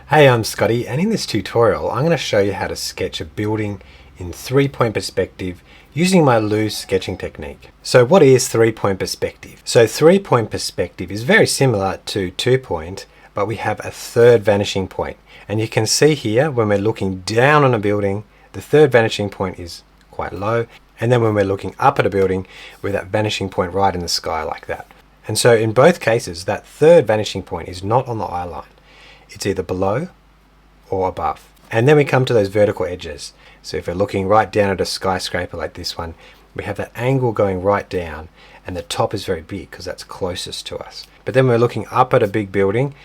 Hey, I'm Scotty, and in this tutorial I'm going to show you how to sketch a building in 3-point perspective using my loose sketching technique. So what is 3-point perspective? So 3-point perspective is very similar to 2-point, but we have a third vanishing point. And you can see here when we're looking down on a building, the third vanishing point is quite low, and then when we're looking up at a building with that vanishing point right in the sky like that. And so in both cases, that third vanishing point is not on the eye line. It's either below or above. And then we come to those vertical edges. So if we're looking right down at a skyscraper like this one, we have that angle going right down, and the top is very big because that's closest to us. But then we're looking up at a big building,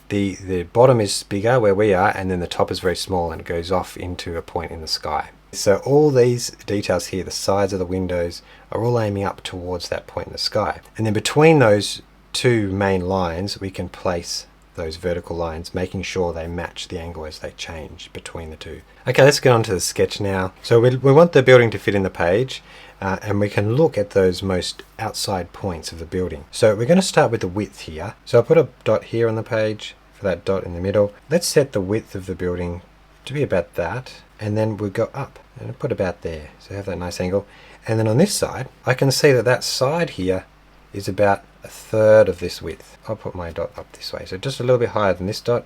the bottom is bigger where we are, and then the top is very small and it goes off into a point in the sky. So all these details here, the sides of the windows, are all aiming up towards that point in the sky. And then between those two main lines, we can place those vertical lines, making sure they match the angle as they change between the two. Okay, let's get on to the sketch now. So we want the building to fit in the page, and we can look at those most outside points of the building. So we're going to start with the width here. So I'll put a dot here on the page for that dot in the middle. Let's set the width of the building to be about that, and then we'll go up and put about there. So have that nice angle. And then on this side, I can see that that side here is about a third of this width. I'll put my dot up this way, so just a little bit higher than this dot,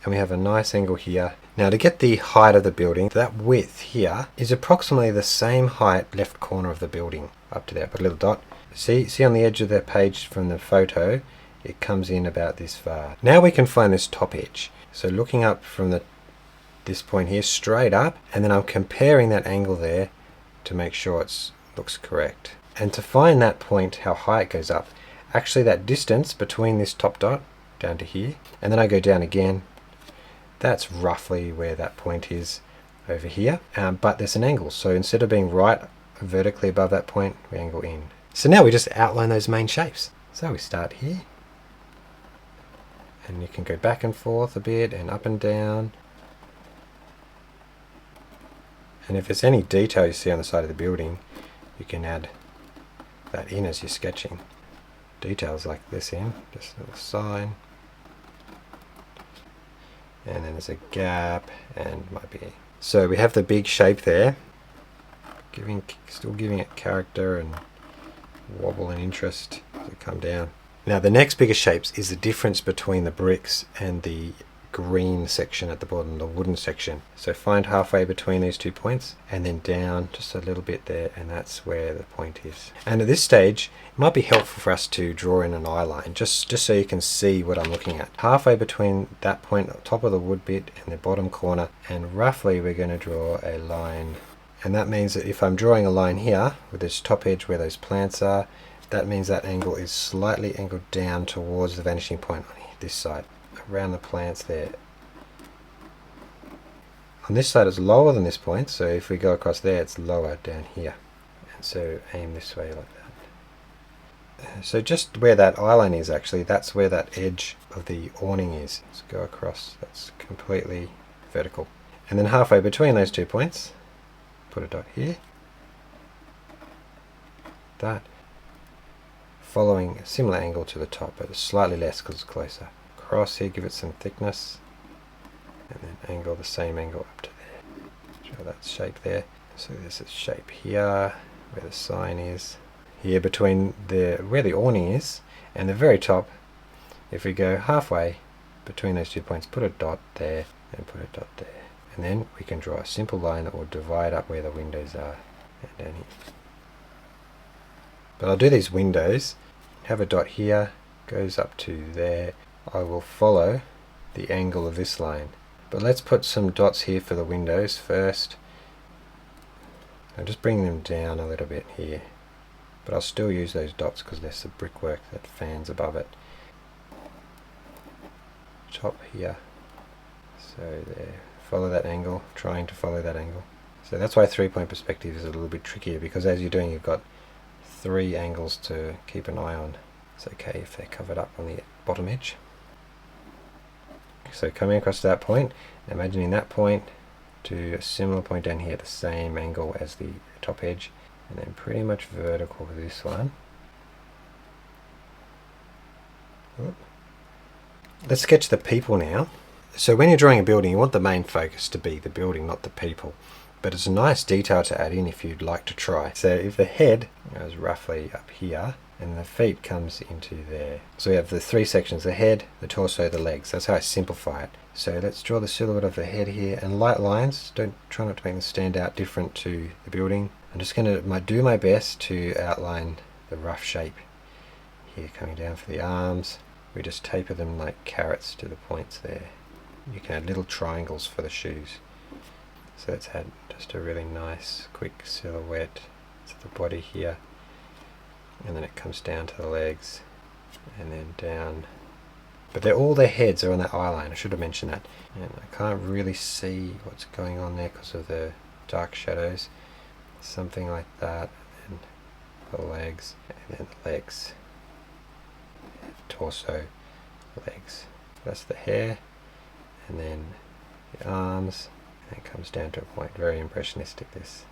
and we have a nice angle here. Now to get the height of the building, that width here is approximately the same height left corner of the building up to there. Put a little dot. See on the edge of the page from the photo, it comes in about this far. Now we can find this top edge. So looking up from this point here straight up, and then I'm comparing that angle there to make sure it looks correct. And to find that point, how high it goes up, actually that distance between this top dot down to here, and then I go down again, that's roughly where that point is over here, but there's an angle, so instead of being right vertically above that point, we angle in. So now we just outline those main shapes. So we start here, and you can go back and forth a bit and up and down. And if there's any detail you see on the side of the building, you can add that in as you're sketching. Details like this in, just a little sign, and then there's a gap, and might be. So we have the big shape there, still giving it character and wobble and interest as it come down. Now the next bigger shapes is the difference between the bricks and the green section at the bottom, the wooden section. So find halfway between these 2 points and then down just a little bit there, and that's where the point is. And at this stage it might be helpful for us to draw in an eye line just so you can see what I'm looking at. Halfway between that point at the top of the wood bit and the bottom corner, and roughly we're going to draw a line. And that means that if I'm drawing a line here with this top edge where those plants are, that means that angle is slightly angled down towards the vanishing point on this side, around the plants there. On this side it's lower than this point, so if we go across there it's lower down here, and so aim this way like that. So just where that eye line is, actually that's where that edge of the awning is. Let's go across, that's completely vertical. And then halfway between those 2 points, put a dot here, that, following a similar angle to the top but slightly less because it's closer. Across here, give it some thickness, and then angle the same angle up to there. Show that shape there. So there's a shape here where the sign is. Here between where the awning is and the very top, if we go halfway between those 2 points, put a dot there and put a dot there. And then we can draw a simple line that will divide up where the windows are and down here. But I'll do these windows, have a dot here, goes up to there. I will follow the angle of this line. But let's put some dots here for the windows first. I'll just bring them down a little bit here. But I'll still use those dots because there's the brickwork that fans above it. Top here. So there. Follow that angle, trying to follow that angle. So that's why 3-point perspective is a little bit trickier, because as you're doing you've got 3 angles to keep an eye on. It's okay if they're covered up on the bottom edge. So coming across to that point, imagining that point to a similar point down here at the same angle as the top edge, and then pretty much vertical with this one. Let's sketch the people now. So when you're drawing a building, you want the main focus to be the building, not the people. But it's a nice detail to add in if you'd like to try. So if the head goes roughly up here, and the feet comes into there. So we have the three sections, the head, the torso, the legs. That's how I simplify it. So let's draw the silhouette of the head here, and light lines. Try not to make them stand out different to the building. I'm just going to do my best to outline the rough shape here coming down for the arms. We just taper them like carrots to the points there. You can add little triangles for the shoes. So let's add just a really nice quick silhouette to the body here, and then it comes down to the legs and then down. But all their heads are on that eye line. I should have mentioned that. And I can't really see what's going on there because of the dark shadows. Something like that, and the legs, and then the legs, torso, legs. That's the hair, and then the arms, and it comes down to a point. Very impressionistic, this.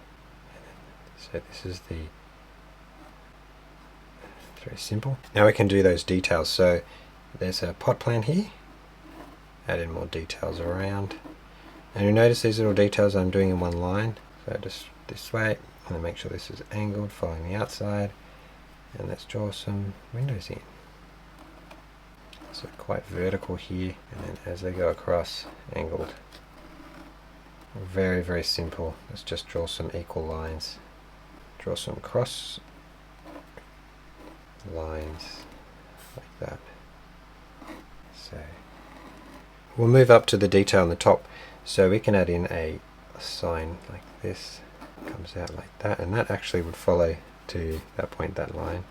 So this is the, it's very simple. Now we can do those details. So there's a pot plant here. Add in more details around. And you notice these little details I'm doing in one line. So just this way, and then make sure this is angled, following the outside. And let's draw some windows in. So quite vertical here, and then as they go across, angled. Very, very simple. Let's just draw some equal lines. Draw some cross lines like that. So we'll move up to the detail on the top. So we can add in a sign like this. Comes out like that, and that actually would follow to that point, that line.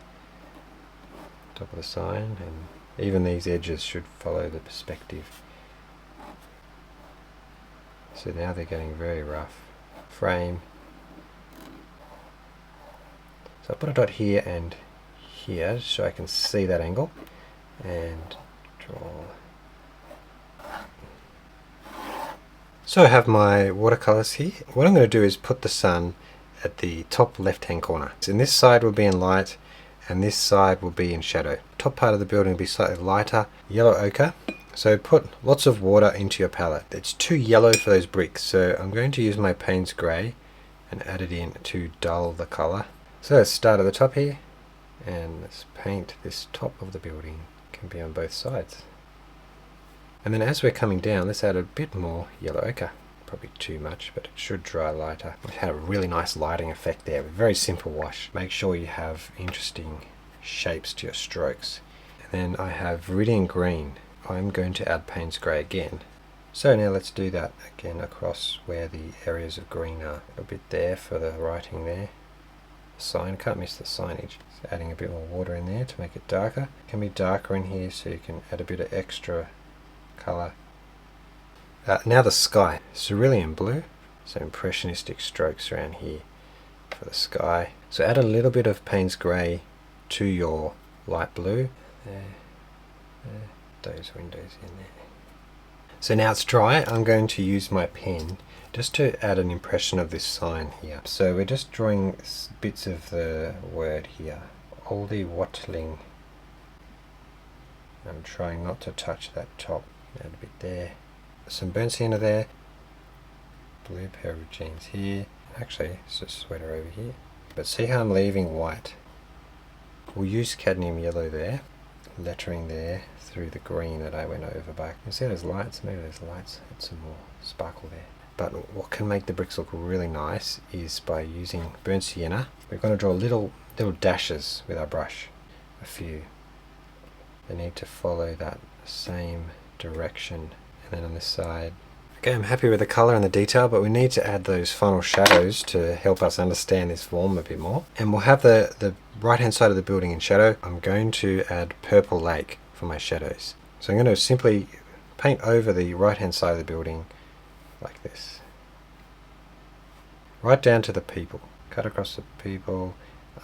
Top of the sign, and even these edges should follow the perspective. So now they're getting very rough. Frame. So I put a dot here and here so I can see that angle, and draw. So I have my watercolors here. What I'm going to do is put the sun at the top left hand corner. So this side will be in light, and this side will be in shadow. Top part of the building will be slightly lighter, yellow ochre. So put lots of water into your palette. It's too yellow for those bricks, so I'm going to use my Payne's Grey and add it in to dull the colour. So let's start at the top here, and let's paint this top of the building. It can be on both sides. And then as we're coming down, let's add a bit more yellow ochre. Probably too much, but it should dry lighter. We had a really nice lighting effect there. Very simple wash. Make sure you have interesting shapes to your strokes. And then I have Viridian Green. I'm going to add Payne's Grey again. So now let's do that again across where the areas of green are. A bit there for the writing there. Sign, can't miss the signage. So adding a bit more water in there to make it darker. It can be darker in here, so you can add a bit of extra colour. Now the sky, cerulean blue, so impressionistic strokes around here for the sky. So add a little bit of Payne's Grey to your light blue. There, those windows in there. So now it's dry, I'm going to use my pen just to add an impression of this sign here. So we're just drawing bits of the word here. Aldi Watling. I'm trying not to touch that top. Add a bit there. Some burnt sienna there. Blue pair of jeans here. Actually, it's a sweater over here. But see how I'm leaving white. We'll use cadmium yellow there. Lettering there through the green that I went over back. You see those lights? Maybe those lights had some more sparkle there. But what can make the bricks look really nice is by using burnt sienna. We're going to draw little dashes with our brush. A few. They need to follow that same direction. And then on this side. Okay, I'm happy with the colour and the detail, but we need to add those final shadows to help us understand this form a bit more. And we'll have the right hand side of the building in shadow. I'm going to add Purple Lake for my shadows. So I'm going to simply paint over the right hand side of the building like this. Right down to the people. Cut across the people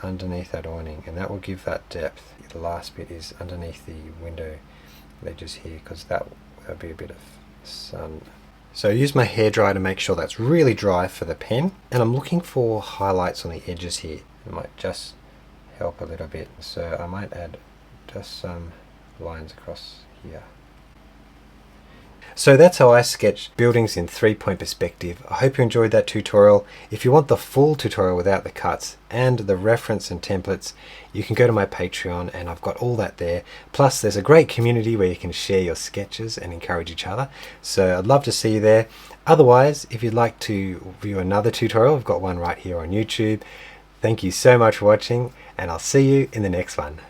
underneath that awning, and that will give that depth. The last bit is underneath the window ledges here, because that'll be a bit of sun. So I use my hairdryer to make sure that's really dry for the pen, and I'm looking for highlights on the edges here. It might just help a little bit, so I might add just some lines across here. So that's how I sketch buildings in 3-point perspective. I hope you enjoyed that tutorial. If you want the full tutorial without the cuts and the reference and templates, you can go to my Patreon and I've got all that there. Plus there's a great community where you can share your sketches and encourage each other. So I'd love to see you there. Otherwise, if you'd like to view another tutorial, I've got one right here on YouTube. Thank you so much for watching, and I'll see you in the next one.